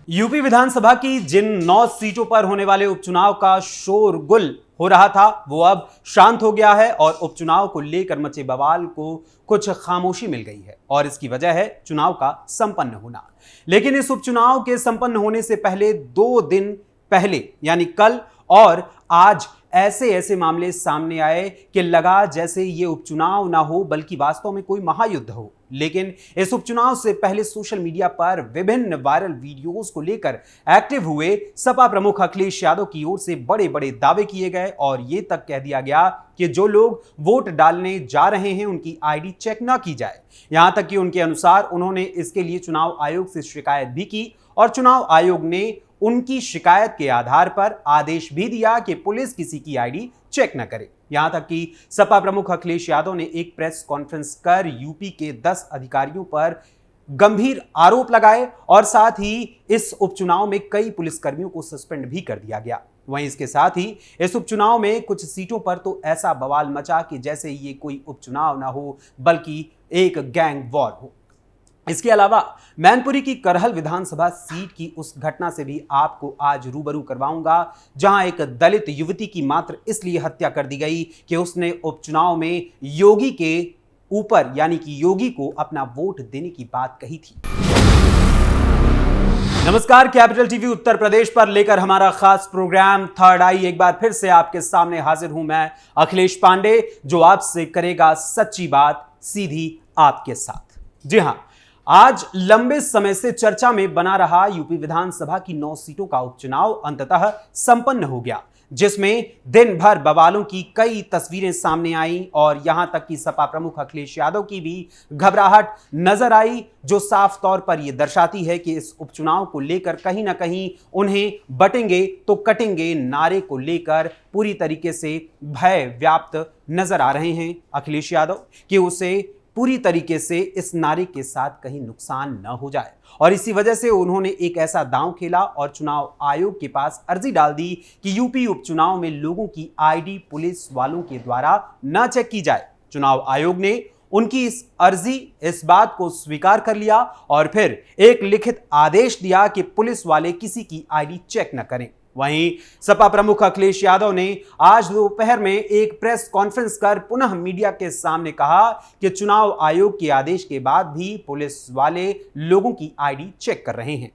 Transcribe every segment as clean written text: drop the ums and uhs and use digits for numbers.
UP विधानसभा की जिन 9 सीटों पर होने वाले उपचुनाव का शोरगुल हो रहा था वो अब शांत हो गया है और उपचुनाव को लेकर मचे बवाल को कुछ खामोशी मिल गई है और इसकी वजह है चुनाव का संपन्न होना। लेकिन इस उपचुनाव के संपन्न होने से पहले 2 दिन पहले यानी कल और आज ऐसे ऐसे मामले सामने आए कि लगा जैसे ये उपचुनाव ना हो बल्कि वास्तव में कोई महायुद्ध हो। लेकिन इस उपचुनाव से पहले सोशल मीडिया पर विभिन्न वायरल वीडियोस को लेकर एक्टिव हुए सपा प्रमुख अखिलेश यादव की ओर से बड़े बड़े दावे किए गए और ये तक कह दिया गया कि जो लोग वोट डालने जा रहे हैं उनकी आईडी चेक ना की जाए। यहां तक कि उनके अनुसार उन्होंने इसके लिए चुनाव आयोग से शिकायत भी की और चुनाव आयोग ने उनकी शिकायत के आधार पर आदेश भी दिया कि पुलिस किसी की आईडी चेक न करे। यहां तक कि सपा प्रमुख अखिलेश यादव ने एक प्रेस कॉन्फ्रेंस कर यूपी के 10 अधिकारियों पर गंभीर आरोप लगाए और साथ ही इस उपचुनाव में कई पुलिसकर्मियों को सस्पेंड भी कर दिया गया। वहीं इसके साथ ही इस उपचुनाव में कुछ सीटों पर तो ऐसा बवाल मचा कि जैसे ये कोई उपचुनाव ना हो बल्कि एक गैंग वॉर हो। इसके अलावा मैनपुरी की करहल विधानसभा सीट की उस घटना से भी आपको आज रूबरू करवाऊंगा जहां एक दलित युवती की मात्र इसलिए हत्या कर दी गई कि उसने उपचुनाव में योगी के ऊपर यानी कि योगी को अपना वोट देने की बात कही थी। नमस्कार, कैपिटल टीवी उत्तर प्रदेश पर लेकर हमारा खास प्रोग्राम थर्ड आई एक बार फिर से आपके सामने हाजिर हूं मैं अखिलेश पांडे, जो आपसे करेगा सच्ची बात सीधी आपके साथ। जी हां, आज लंबे समय से चर्चा में बना रहा यूपी विधानसभा की 9 सीटों का उपचुनाव अंततः संपन्न हो गया, जिसमें दिन भर बवालों की कई तस्वीरें सामने आई और यहां तक कि सपा प्रमुख अखिलेश यादव की भी घबराहट नजर आई, जो साफ तौर पर यह दर्शाती है कि इस उपचुनाव को लेकर कहीं ना कहीं उन्हें बटेंगे तो कटेंगे नारे को लेकर पूरी तरीके से भय व्याप्त नजर आ रहे हैं अखिलेश यादव कि उसे पूरी तरीके से इस नारे के साथ कहीं नुकसान न हो जाए और इसी वजह से उन्होंने एक ऐसा दांव खेला और चुनाव आयोग के पास अर्जी डाल दी कि यूपी उपचुनाव में लोगों की आईडी पुलिस वालों के द्वारा न चेक की जाए। चुनाव आयोग ने उनकी इस बात को स्वीकार कर लिया और फिर एक लिखित आदेश दिया कि पुलिस वाले किसी की आईडी चेक न करें। वहीं सपा प्रमुख अखिलेश यादव ने आज दोपहर में एक प्रेस कॉन्फ्रेंस कर पुनः मीडिया के सामने कहा कि चुनाव आयोग के आदेश के बाद भी पुलिस वाले लोगों की आईडी चेक कर रहे हैं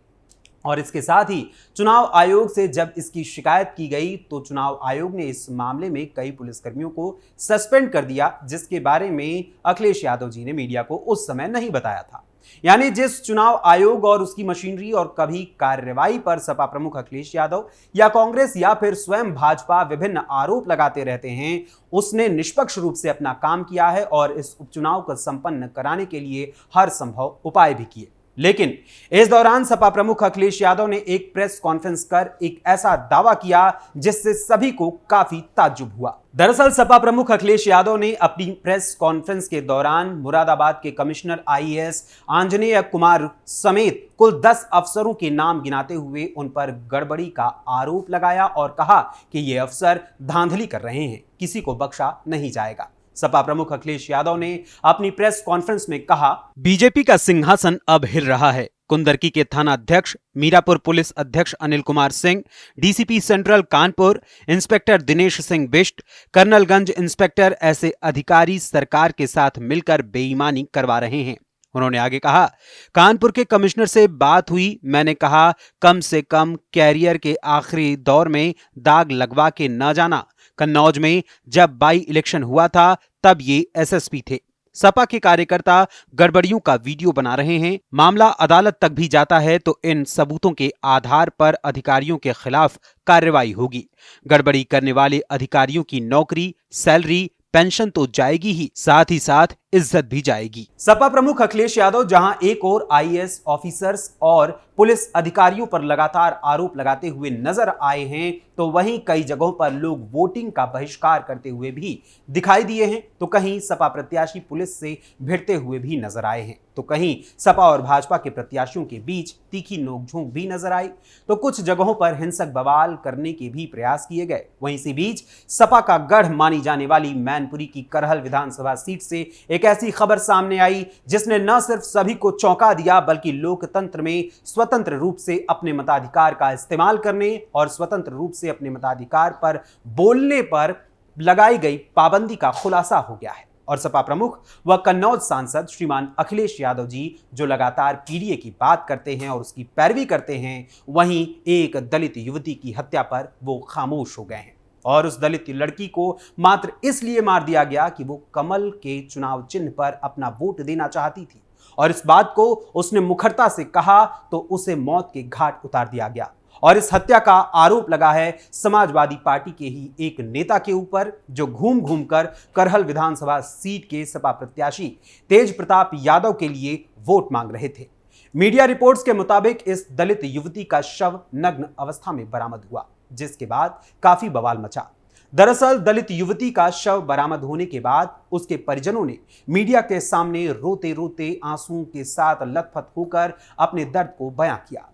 और इसके साथ ही चुनाव आयोग से जब इसकी शिकायत की गई तो चुनाव आयोग ने इस मामले में कई पुलिसकर्मियों को सस्पेंड कर दिया, जिसके बारे में अखिलेश यादव जी ने मीडिया को उस समय नहीं बताया था। यानी जिस चुनाव आयोग और उसकी मशीनरी और कभी कार्रवाई पर सपा प्रमुख अखिलेश यादव या कांग्रेस या फिर स्वयं भाजपा विभिन्न आरोप लगाते रहते हैं, उसने निष्पक्ष रूप से अपना काम किया है और इस उपचुनाव को संपन्न कराने के लिए हर संभव उपाय भी किए। लेकिन इस दौरान सपा प्रमुख अखिलेश यादव ने एक प्रेस कॉन्फ्रेंस कर एक ऐसा दावा किया जिससे सभी को काफी ताज्जुब हुआ। दरअसल सपा प्रमुख अखिलेश यादव ने अपनी प्रेस कॉन्फ्रेंस के दौरान मुरादाबाद के कमिश्नर आईएएस आंजनेय कुमार समेत कुल 10 अफसरों के नाम गिनाते हुए उन पर गड़बड़ी का आरोप लगाया और कहा कि ये अफसर धांधली कर रहे हैं, किसी को बख्शा नहीं जाएगा। सपा प्रमुख अखिलेश यादव ने अपनी प्रेस कॉन्फ्रेंस में कहा, बीजेपी का सिंहासन अब हिल रहा है। कुंदरकी के थाना अध्यक्ष, मीरापुर पुलिस अध्यक्ष Anil Kumar Singh, DCP central Kanpur inspector Dinesh Singh Bisht, Karnalganj inspector ऐसे अधिकारी सरकार के साथ मिलकर बेईमानी करवा रहे हैं। उन्होंने आगे कहा, कानपुर के कमिश्नर से बात हुई, मैंने कहा कम से कम कैरियर के आखिरी दौर में दाग लगवा के न जाना। कन्नौज में जब बाई इलेक्शन हुआ था तब ये एसएसपी थे। सपा के कार्यकर्ता गड़बड़ियों का वीडियो बना रहे हैं, मामला अदालत तक भी जाता है तो इन सबूतों के आधार पर अधिकारियों के खिलाफ कार्रवाई होगी। गड़बड़ी करने वाले अधिकारियों की नौकरी, सैलरी, पेंशन तो जाएगी ही, साथ इज्जत भी जाएगी। सपा प्रमुख अखिलेश यादव जहां एक और आईएएस ऑफिसर्स और पुलिस अधिकारियों पर लगातार आरोप लगाते हुए नजर आए हैं, तो वहीं कई जगहों पर लोग वोटिंग का बहिष्कार करते हुए भी दिखाई दिए हैं, तो कहीं सपा प्रत्याशी पुलिस से भिड़ते हुए भी नजर आए हैं, तो कहीं सपा और भाजपा के प्रत्याशियों के बीच तीखी नोकझोंक भी नजर आई, तो कुछ जगहों पर हिंसक बवाल करने के भी प्रयास किए गए। वहीं इसी बीच सपा का गढ़ मानी जाने वाली मैनपुरी की करहल विधानसभा सीट से एक ऐसी खबर सामने आई जिसने न सिर्फ सभी को चौंका दिया बल्कि लोकतंत्र में स्वतंत्र रूप से अपने मताधिकार का इस्तेमाल करने और स्वतंत्र रूप से अपने मताधिकार पर बोलने पर लगाई गई पाबंदी का खुलासा हो गया है। और सपा प्रमुख व कन्नौज सांसद श्रीमान अखिलेश यादव जी जो लगातार पीडीए की बात करते हैं और उसकी पैरवी करते हैं, वहीं एक दलित युवती की हत्या पर वो खामोश हो गए हैं। और उस दलित लड़की को मात्र इसलिए मार दिया गया कि वो कमल के चुनाव चिन्ह पर अपना वोट देना चाहती थी और इस बात को उसने मुखरता से कहा तो उसे मौत के घाट उतार दिया गया। और इस हत्या का आरोप लगा है समाजवादी पार्टी के ही एक नेता के ऊपर जो घूम घूम कर करहल विधानसभा सीट के सपा प्रत्याशी तेज प्रताप यादव के लिए वोट मांग रहे थे। मीडिया रिपोर्ट्स के मुताबिक इस दलित युवती का शव नग्न अवस्था में बरामद हुआ, जिसके बाद काफी बवाल मचा। दरअसल दलित युवती का शव बरामद होने के बाद उसके परिजनों ने मीडिया के सामने रोते रोते आंसुओं के साथ लथपथ होकर अपने दर्द को बयां किया।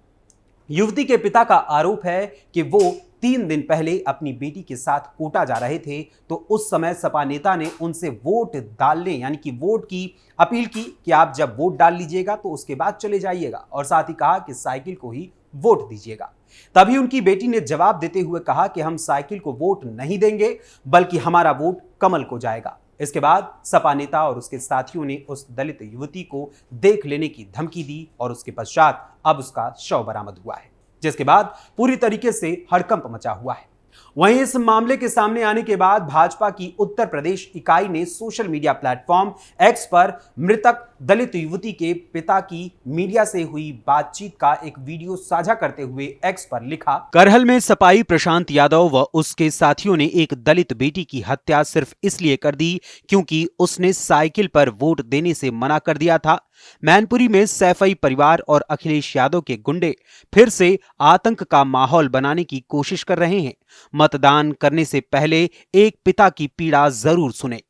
युवती के पिता का आरोप है कि वो 3 दिन पहले अपनी बेटी के साथ कोटा जा रहे थे तो उस समय सपा नेता ने उनसे वोट डालने यानी कि वोट की अपील की कि आप जब वोट डाल लीजिएगा तो उसके बाद चले जाइएगा, और साथ ही कहा कि साइकिल को ही वोट दीजिएगा। तभी उनकी बेटी ने जवाब देते हुए कहा कि हम साइकिल को वोट नहीं देंगे बल्कि हमारा वोट कमल को जाएगा। इसके बाद सपा नेता और उसके साथियों ने उस दलित युवती को देख लेने की धमकी दी और उसके पश्चात अब उसका शव बरामद हुआ है, जिसके बाद पूरी तरीके से हड़कंप मचा हुआ है। वहीं इस मामले के सामने आने के बाद भाजपा की उत्तर प्रदेश इकाई ने सोशल मीडिया प्लेटफॉर्म एक्स पर मृतक दलित युवती के पिता की मीडिया से हुई बातचीत का एक वीडियो साझा करते हुए एक्स पर लिखा, करहल में सपाई प्रशांत यादव व उसके साथियों ने एक दलित बेटी की हत्या सिर्फ इसलिए कर दी क्योंकि उसने साइकिल पर वोट देने से मना कर दिया था। मैनपुरी में सैफई परिवार और अखिलेश यादव के गुंडे फिर से आतंक का माहौल बनाने की कोशिश कर रहे हैं। मतदान करने से पहले एक पिता की पीड़ा जरूर सुने।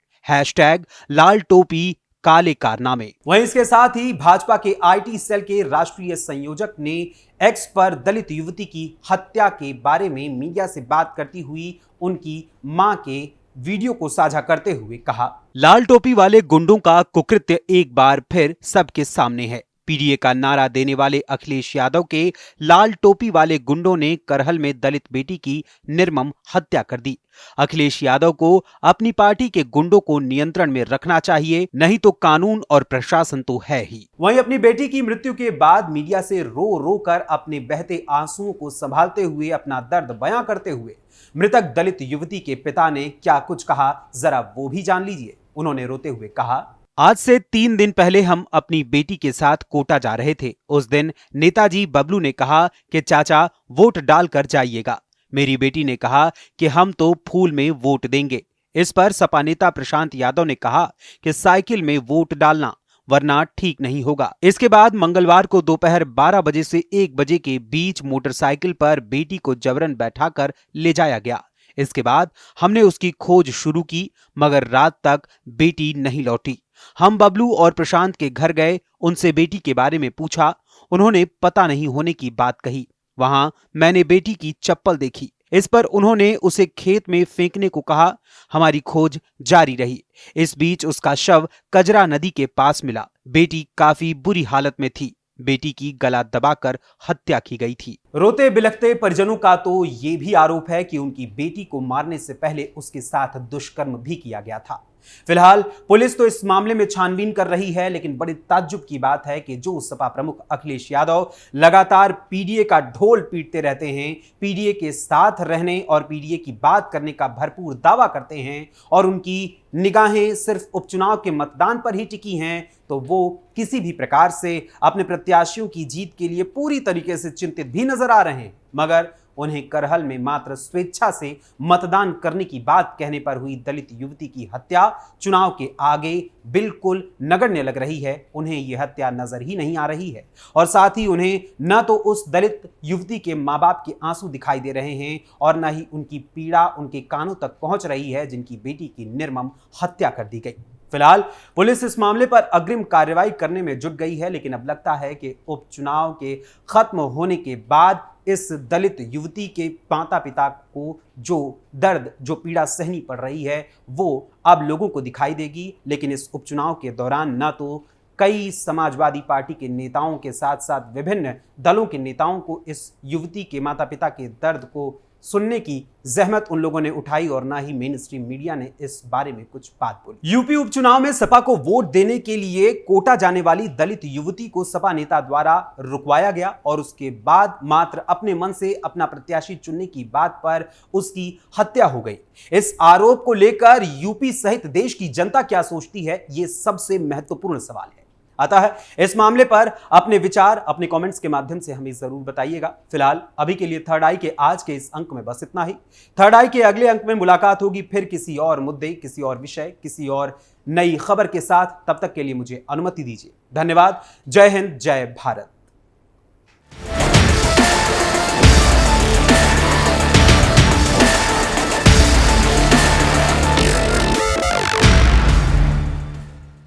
#लाल टोपी काले कारनामे। वहीं इसके साथ ही भाजपा के आईटी सेल के राष्ट्रीय संयोजक ने एक्स पर दलित युवती की हत्या के बारे में मीडिया से बात करती हुई उनकी मां के वीडियो को साझा करते हुए कहा, लाल टोपी वाले गुंडों का कुकृत्य एक बार फिर सबके सामने है। पीडीए का नारा देने वाले अखिलेश यादव के लाल टोपी वाले गुंडों ने करहल में दलित बेटी की निर्मम हत्या कर दी। अखिलेश यादव को अपनी पार्टी के गुंडों को नियंत्रण में रखना चाहिए, नहीं तो कानून और प्रशासन तो है ही। वहीं अपनी बेटी की मृत्यु के बाद मीडिया से रो रो कर अपने बहते आंसुओं को संभालते हुए अपना दर्द बयां करते हुए मृतक दलित युवती के पिता ने क्या कुछ कहा, जरा वो भी जान लीजिए। उन्होंने रोते हुए कहा, आज से 3 दिन पहले हम अपनी बेटी के साथ कोटा जा रहे थे। उस दिन नेताजी बबलू ने कहा कि चाचा वोट डाल कर जाइएगा। मेरी बेटी ने कहा कि हम तो फूल में वोट देंगे। इस पर सपा नेता प्रशांत यादव ने कहा कि साइकिल में वोट डालना वरना ठीक नहीं होगा। इसके बाद मंगलवार को दोपहर 12 बजे से 1 बजे के बीच मोटरसाइकिल पर बेटी को जबरन बैठाकर ले जाया गया। इसके बाद हमने उसकी खोज शुरू की मगर रात तक बेटी नहीं लौटी। हम बबलू और प्रशांत के घर गए, उनसे बेटी के बारे में पूछा। उन्होंने पता नहीं होने की बात कही। वहां मैंने बेटी की चप्पल देखी। इस पर उन्होंने उसे खेत में फेंकने को कहा। हमारी खोज जारी रही। इस बीच उसका शव कजरा नदी के पास मिला। बेटी काफी बुरी हालत में थी। बेटी की गला दबाकर हत्या की गई थी। रोते बिलखते परिजनों का तो ये भी आरोप है कि उनकी बेटी को मारने से पहले उसके साथ दुष्कर्म भी किया गया था। फिलहाल पुलिस तो इस मामले में छानबीन कर रही है, लेकिन बड़ी ताज्जुब की बात है कि जो सपा प्रमुख अखिलेश यादव लगातार पीडीए का ढोल पीटते रहते हैं, पीडीए के साथ रहने और पीडीए की बात करने का भरपूर दावा करते हैं और उनकी निगाहें सिर्फ उपचुनाव के मतदान पर ही टिकी हैं, तो वो किसी भी प्रकार से अपने प्रत्याशियों की जीत के लिए पूरी तरीके से चिंतित भी नजर आ रहे हैं। मगर उन्हें करहल में मात्र स्वेच्छा से मतदान करने की बात कहने पर हुई दलित युवती की हत्या चुनाव के आगे बिल्कुल नगण्य लग रही है। उन्हें यह हत्या नजर ही नहीं आ रही है और साथ ही उन्हें न तो उस दलित युवती के माँ बाप के आंसू दिखाई दे रहे हैं और न ही उनकी पीड़ा उनके कानों तक पहुंच रही है जिनकी बेटी की निर्मम हत्या कर दी गई। फिलहाल पुलिस इस मामले पर अग्रिम कार्रवाई करने में जुट गई है, लेकिन अब लगता है कि उपचुनाव के खत्म होने के बाद इस दलित युवती के माता पिता को जो दर्द, जो पीड़ा सहनी पड़ रही है, वो अब लोगों को दिखाई देगी। लेकिन इस उपचुनाव के दौरान न तो कई समाजवादी पार्टी के नेताओं के साथ साथ विभिन्न दलों के नेताओं को इस युवती के माता पिता के दर्द को सुनने की जहमत उन लोगों ने उठाई और ना ही मेन स्ट्रीम मीडिया ने इस बारे में कुछ बात बोली। यूपी उपचुनाव में सपा को वोट देने के लिए कोटा जाने वाली दलित युवती को सपा नेता द्वारा रुकवाया गया और उसके बाद मात्र अपने मन से अपना प्रत्याशी चुनने की बात पर उसकी हत्या हो गई। इस आरोप को लेकर यूपी सहित देश की जनता क्या सोचती है, ये सबसे महत्वपूर्ण सवाल है। अतः इस मामले पर अपने विचार अपने कमेंट्स के माध्यम से हमें जरूर बताइएगा। फिलहाल अभी के लिए थर्ड आई के आज के इस अंक में बस इतना ही। थर्ड आई के अगले अंक में मुलाकात होगी फिर किसी और मुद्दे, किसी और विषय, किसी और नई खबर के साथ। तब तक के लिए मुझे अनुमति दीजिए। धन्यवाद। जय हिंद, जय भारत।